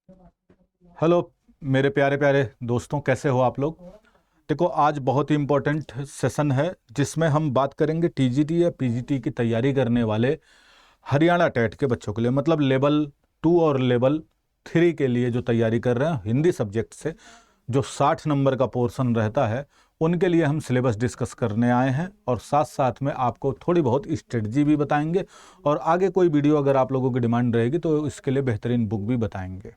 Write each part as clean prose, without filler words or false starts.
Hello मेरे प्यारे प्यारे दोस्तों, कैसे हो आप लोग। देखो, आज बहुत ही इम्पोर्टेंट सेशन है जिसमें हम बात करेंगे टीजीटी या पीजीटी की तैयारी करने वाले हरियाणा टेट के बच्चों के लिए, मतलब लेवल 2 और लेवल 3 के लिए जो तैयारी कर रहे हैं हिंदी सब्जेक्ट से, जो 60 नंबर का पोर्शन रहता है, उनके लिए हम सिलेबस डिस्कस करने आए हैं और साथ साथ में आपको थोड़ी बहुत स्ट्रेटजी भी बताएंगे और आगे कोई वीडियो अगर आप लोगों की डिमांड रहेगी तो इसके लिए बेहतरीन बुक भी बताएंगे।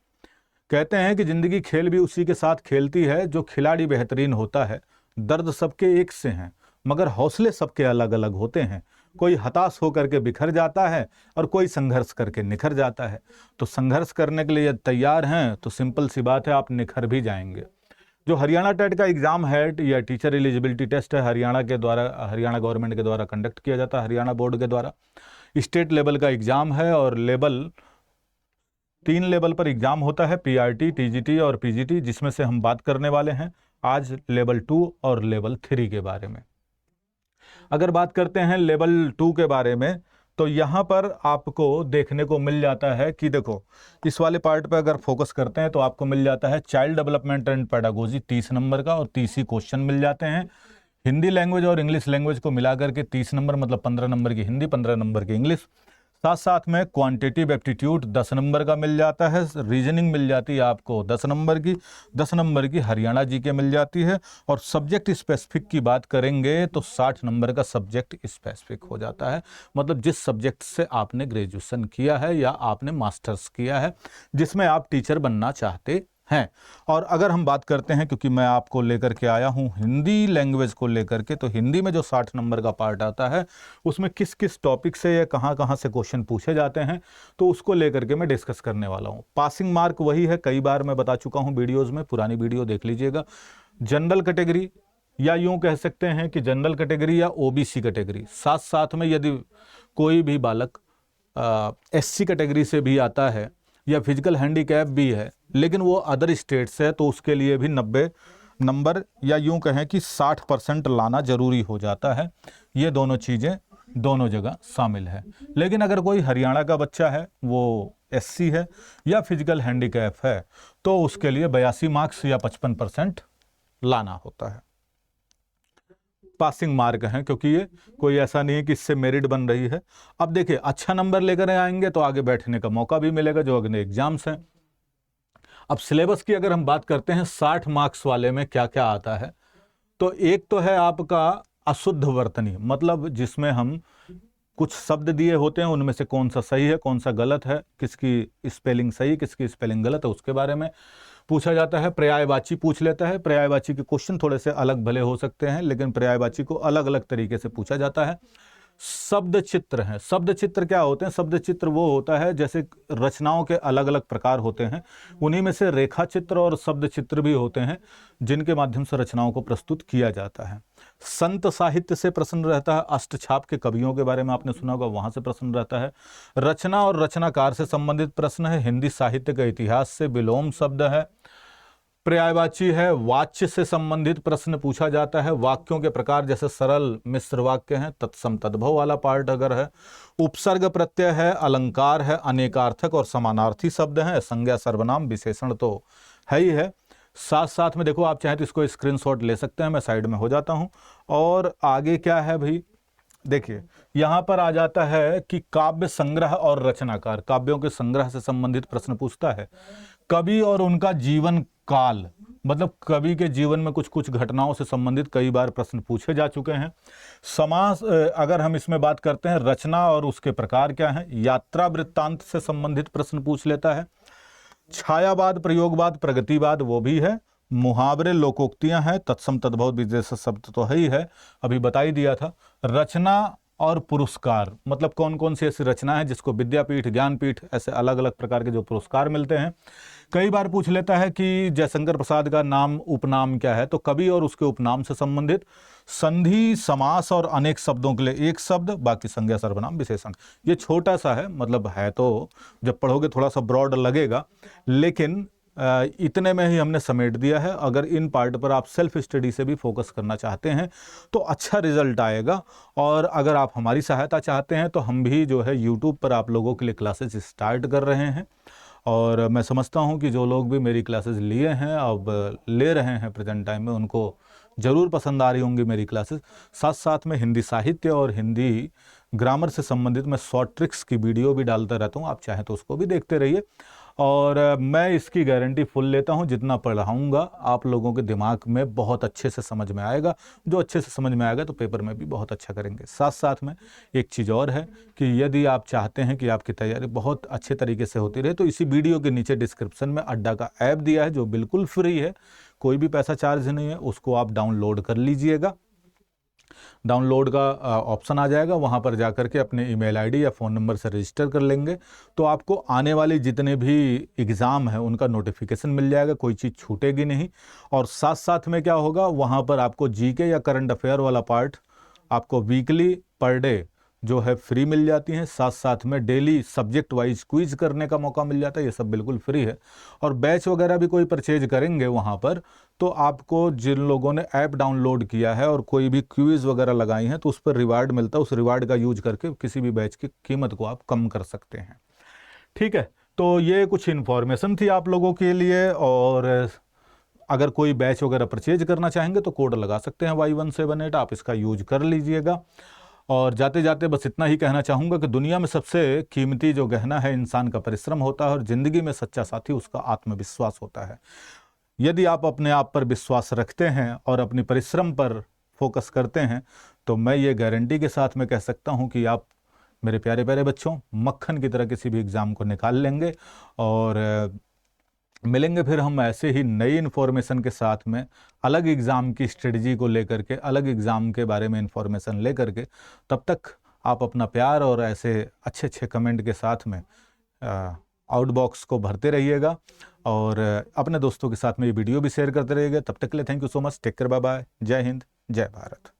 कहते हैं कि जिंदगी खेल भी उसी के साथ खेलती है जो खिलाड़ी बेहतरीन होता है। दर्द सबके एक से हैं मगर हौसले सबके अलग अलग होते हैं। कोई हताश होकर के बिखर जाता है और कोई संघर्ष करके निखर जाता है। तो संघर्ष करने के लिए यदि तैयार हैं तो सिंपल सी बात है, आप निखर भी जाएंगे। जो हरियाणा टेट का एग्जाम है या टीचर एलिजिबिलिटी टेस्ट है, हरियाणा के द्वारा, हरियाणा गवर्नमेंट के द्वारा कंडक्ट किया जाता है, हरियाणा बोर्ड के द्वारा स्टेट लेवल का एग्जाम है और लेवल 3 लेवल पर एग्जाम होता है, पीआरटी, टीजीटी और पीजीटी, जिसमें से हम बात करने वाले हैं आज लेवल 2 और लेवल 3 के बारे में। अगर बात करते हैं लेवल 2 के बारे में तो यहाँ पर आपको देखने को मिल जाता है कि देखो, इस वाले पार्ट पर अगर फोकस करते हैं तो आपको मिल जाता है child development and pedagogy 30 number का और 30 ही क्वेश्चन मिल जाते हैं। हिंदी लैंग्वेज और इंग्लिश लैंग्वेज को मिलाकर के 30 नंबर, मतलब 15 नंबर की हिंदी, 15 नंबर की इंग्लिश। साथ साथ में क्वांटिटेटिव एप्टीट्यूड 10 नंबर का मिल जाता है। रीजनिंग मिल जाती है आपको 10 नंबर की, 10 नंबर की हरियाणा जीके मिल जाती है। और सब्जेक्ट स्पेसिफिक की बात करेंगे तो 60 नंबर का सब्जेक्ट स्पेसिफिक हो जाता है, मतलब जिस सब्जेक्ट से आपने ग्रेजुएशन किया है या आपने मास्टर्स किया है, जिसमें आप टीचर बनना चाहते हैं। और अगर हम बात करते हैं, क्योंकि मैं आपको लेकर के आया हूं हिंदी लैंग्वेज को लेकर के, तो हिंदी में जो 60 नंबर का पार्ट आता है उसमें किस किस टॉपिक से या कहां कहां से क्वेश्चन पूछे जाते हैं, तो उसको लेकर के मैं डिस्कस करने वाला हूं। पासिंग मार्क वही है, कई बार मैं बता चुका हूं वीडियोज में, पुरानी वीडियो देख लीजिएगा। जनरल कैटेगरी या यूं कह सकते हैं कि जनरल कैटेगरी या ओबीसी कैटेगरी, साथ साथ में यदि कोई भी बालक एससी कैटेगरी से भी आता है या फिजिकल हैंडीकैप भी है लेकिन वो अदर स्टेट से है, तो उसके लिए भी 90 नंबर या यूं कहें कि 60% लाना जरूरी हो जाता है। ये दोनों चीज़ें दोनों जगह शामिल है। लेकिन अगर कोई हरियाणा का बच्चा है, वो एससी है या फिजिकल हैंडीकैप है, तो उसके लिए 82 मार्क्स या 55% लाना होता है। पासिंग मार्क हैं, क्योंकि ये कोई ऐसा नहीं है कि इससे मेरिट बन रही है। अब देखिए, अच्छा नंबर लेकर आएंगे तो आगे बैठने का मौका भी मिलेगा जो अगले एग्जाम्स हैं। अब सिलेबस की अगर हम बात करते हैं 60 मार्क्स वाले में क्या क्या आता है, तो एक तो है आपका अशुद्ध वर्तनी, मतलब जिसमें हम कुछ शब्द दिए होते हैं, उनमें से कौन सा सही है कौन सा गलत है, किसकी स्पेलिंग सही किसकी स्पेलिंग गलत है, उसके बारे में पूछा जाता है। पर्यायवाची पूछ लेता है। पर्यायवाची के क्वेश्चन थोड़े से अलग भले हो सकते हैं लेकिन पर्यायवाची को अलग अलग तरीके से पूछा जाता है। शब्द चित्र हैं। शब्द चित्र क्या होते हैं? शब्द चित्र वो होता है जैसे रचनाओं के अलग अलग प्रकार होते हैं, उन्हीं में से रेखा चित्र और शब्द चित्र भी होते हैं जिनके माध्यम से रचनाओं को प्रस्तुत किया जाता है। संत साहित्य से प्रश्न रहता है। अष्टछाप के कवियों के बारे में आपने सुना होगा, वहां से प्रश्न रहता है। रचना और रचनाकार से संबंधित प्रश्न है। हिंदी साहित्य का इतिहास से विलोम शब्द है। पर्यायवाची है। वाच्य से संबंधित प्रश्न पूछा जाता है। वाक्यों के प्रकार जैसे सरल, मिश्र वाक्य हैं, तत्सम तद्भव वाला पार्ट अगर है। उपसर्ग प्रत्यय है। अलंकार है। अनेकार्थक और समानार्थी शब्द हैं। संज्ञा, सर्वनाम, विशेषण तो है ही है। साथ साथ में देखो, आप चाहें तो इसको स्क्रीनशॉट ले सकते हैं, मैं साइड में हो जाता हूं। और आगे क्या है भाई, देखिए यहां पर आ जाता है कि काव्य संग्रह और रचनाकार, काव्यों के संग्रह से संबंधित प्रश्न पूछता है। कवि और उनका जीवन काल, मतलब कवि के जीवन में कुछ कुछ घटनाओं से संबंधित कई बार प्रश्न पूछे जा चुके हैं। समास, अगर हम इसमें बात करते हैं, रचना और उसके प्रकार क्या हैं। यात्रा वृत्तांत से संबंधित प्रश्न पूछ लेता है। छायावाद, प्रयोगवाद, प्रगतिवाद वो भी है। मुहावरे, लोकोक्तियां हैं। तत्सम तद्भव विशेष शब्द तो है ही है, अभी बता ही दिया था। रचना और पुरस्कार, मतलब कौन कौन सी ऐसी रचना है जिसको विद्यापीठ, ज्ञानपीठ, ऐसे अलग अलग प्रकार के जो पुरस्कार मिलते हैं। कई बार पूछ लेता है कि जयशंकर प्रसाद का नाम, उपनाम क्या है, तो कवि और उसके उपनाम से संबंधित। संधि, समास और अनेक शब्दों के लिए एक शब्द, बाकी संज्ञा, सर्वनाम, विशेषण। ये छोटा सा है, मतलब है तो जब पढ़ोगे थोड़ा सा ब्रॉड लगेगा, लेकिन इतने में ही हमने समेट दिया है। अगर इन पार्ट पर आप सेल्फ स्टडी से भी फोकस करना चाहते हैं तो अच्छा रिजल्ट आएगा। और अगर आप हमारी सहायता चाहते हैं तो हम भी जो है यूट्यूब पर आप लोगों के लिए क्लासेस स्टार्ट कर रहे हैं। और मैं समझता हूं कि जो लोग भी मेरी क्लासेस लिए हैं, अब ले रहे हैं प्रेजेंट टाइम में, उनको ज़रूर पसंद आ रही होंगी मेरी क्लासेस। साथ साथ में हिंदी साहित्य और हिंदी ग्रामर से संबंधित मैं शॉर्ट ट्रिक्स की वीडियो भी डालता रहता हूँ, आप चाहें तो उसको भी देखते रहिए। और मैं इसकी गारंटी फुल लेता हूँ, जितना पढ़ाऊँगा आप लोगों के दिमाग में बहुत अच्छे से समझ में आएगा। जो अच्छे से समझ में आएगा तो पेपर में भी बहुत अच्छा करेंगे। साथ साथ में एक चीज़ और है कि यदि आप चाहते हैं कि आपकी तैयारी बहुत अच्छे तरीके से होती रहे, तो इसी वीडियो के नीचे डिस्क्रिप्शन में अड्डा का ऐप दिया है, जो बिल्कुल फ्री है, कोई भी पैसा चार्ज नहीं है। उसको आप डाउनलोड कर लीजिएगा। डाउनलोड का ऑप्शन आ जाएगा, वहाँ पर जाकर के अपने ईमेल आईडी या फ़ोन नंबर से रजिस्टर कर लेंगे, तो आपको आने वाले जितने भी एग्ज़ाम हैं उनका नोटिफिकेशन मिल जाएगा, कोई चीज़ छूटेगी नहीं। और साथ साथ में क्या होगा, वहाँ पर आपको जीके या करंट अफेयर वाला पार्ट आपको वीकली पर डे जो है फ्री मिल जाती हैं। साथ साथ में डेली सब्जेक्ट वाइज क्विज करने का मौका मिल जाता है, ये सब बिल्कुल फ्री है। और बैच वगैरह भी कोई परचेज करेंगे वहाँ पर, तो आपको जिन लोगों ने ऐप डाउनलोड किया है और कोई भी क्विज वगैरह लगाई हैं, तो उस पर रिवार्ड मिलता है। उस रिवार्ड का यूज करके किसी भी बैच की कीमत को आप कम कर सकते हैं। ठीक है, तो ये कुछ इन्फॉर्मेशन थी आप लोगों के लिए। और अगर कोई बैच वगैरह परचेज करना चाहेंगे तो कोड लगा सकते हैं Y178, आप इसका यूज कर लीजिएगा। और जाते जाते बस इतना ही कहना चाहूँगा कि दुनिया में सबसे कीमती जो गहना है इंसान का परिश्रम होता है, और ज़िंदगी में सच्चा साथी उसका आत्मविश्वास होता है। यदि आप अपने आप पर विश्वास रखते हैं और अपनी परिश्रम पर फोकस करते हैं, तो मैं ये गारंटी के साथ में कह सकता हूँ कि आप मेरे प्यारे प्यारे बच्चों मक्खन की तरह किसी भी एग्ज़ाम को निकाल लेंगे। और मिलेंगे फिर हम ऐसे ही नई इन्फॉर्मेशन के साथ में, अलग एग्ज़ाम की स्ट्रेटजी को लेकर के, अलग एग्ज़ाम के बारे में इन्फॉर्मेशन लेकर के। तब तक आप अपना प्यार और ऐसे अच्छे अच्छे कमेंट के साथ में आउटबॉक्स को भरते रहिएगा, और अपने दोस्तों के साथ में ये वीडियो भी शेयर करते रहिएगा। तब तक के लिए thank you so much, take care, bye bye, जय हिंद, जय भारत।